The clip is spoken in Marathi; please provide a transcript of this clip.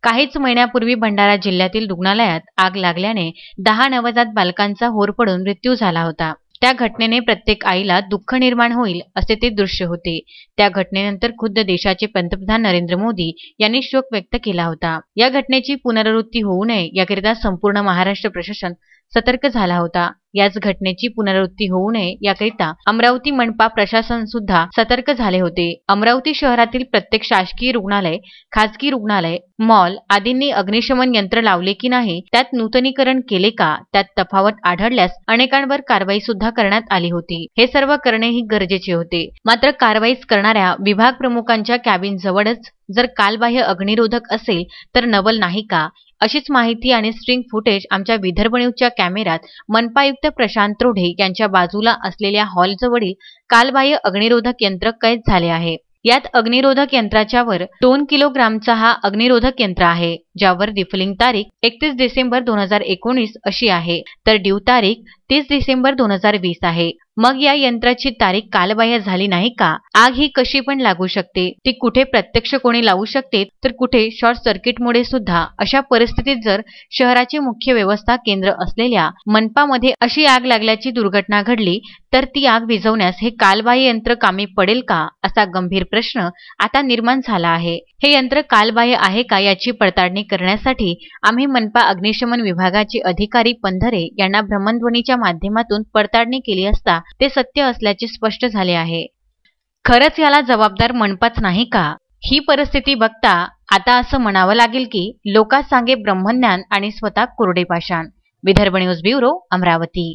काहीच महिन्यापूर्वी भंडारा जिल्ह्यातील रुग्णालयात आग लागल्याने 10 नवजात बालकांचा होरपळून मृत्यू झाला होता। त्या घटनेने प्रत्येक आईला दुःख निर्माण होईल असे ते दृश्य होते। त्या घटनेनंतर खुद्द देशाचे पंतप्रधान नरेंद्र मोदी यांनी शोक व्यक्त केला होता। या घटनेची पुनरावृत्ती होऊ नये याकरिता संपूर्ण महाराष्ट्र प्रशासन सतर्क झाला होता। याच घटनेची पुनरावृत्ती होऊ नये याकरिता अमरावती मनपा प्रशासन सुद्धा सतर्क झाले होते। अमरावती शहरातील प्रत्येक शासकीय रुग्णालय, खासगी रुग्णालय, मॉल आदींनी अग्निशमन यंत्र लावले की नाही, त्यात नूतनीकरण केले का, त्यात तफावत आढळल्यास अनेकांवर कारवाई सुद्धा करण्यात आली होती। हे सर्व करणेही गरजेचे होते। मात्र कारवाईच करणाऱ्या विभाग प्रमुखांच्या कॅबिन जवळच जर कालबाह्य अग्निरोधक असेल तर नवल नाही का? अशीच माहिती आणि स्ट्रिंग फुटेज आमच्या विदर्भ न्यूजच्या कॅमेऱ्यात मनपा आयुक्त प्रशांत रोढे यांच्या बाजूला असलेल्या हॉलजवळील कालबाह्य अग्निरोधक यंत्र कैद झाले आहे। यात अग्निरोधक यंत्राच्या वर 2 किलोग्रामचा हा अग्निरोधक यंत्र आहे, ज्यावर रिफिलिंग तारीख 31 डिसेंबर 2019 अशी आहे, तर ड्यू तारीख 30 डिसेंबर 2020 आहे। मग या यंत्राची तारीख कालबाह्य झाली नाही का? आग ही कशी पण लागू शकते, ती कुठे प्रत्यक्ष कोणी लावू शकते तर कुठे शॉर्ट सर्किटमुळे सुद्धा। अशा परिस्थितीत जर शहराचे मुख्य व्यवस्था केंद्र असलेल्या मनपामध्ये अशी आग लागल्याची दुर्घटना घडली तर ती आग विझवण्यास हे कालबाह्य यंत्र कामी पडेल का, असा गंभीर प्रश्न आता निर्माण झाला आहे। हे यंत्र कालबाह्य आहे का याची पडताळणी करण्यासाठी आम्ही मनपा अग्निशमन विभागाचे अधिकारी पंधरे यांना भ्रमणध्वनीच्या माध्यमातून पडताळणी केली असता ते सत्य असल्याचे स्पष्ट झाले आहे। खरंच याला जबाबदार मनपाच नाही का? ही परिस्थिती बघता आता असं म्हणावं लागेल की लोकांत सांगे ब्रह्मज्ञान आणि स्वतः कोरडे पाषाण। Vidarbha news bureau, Amravati.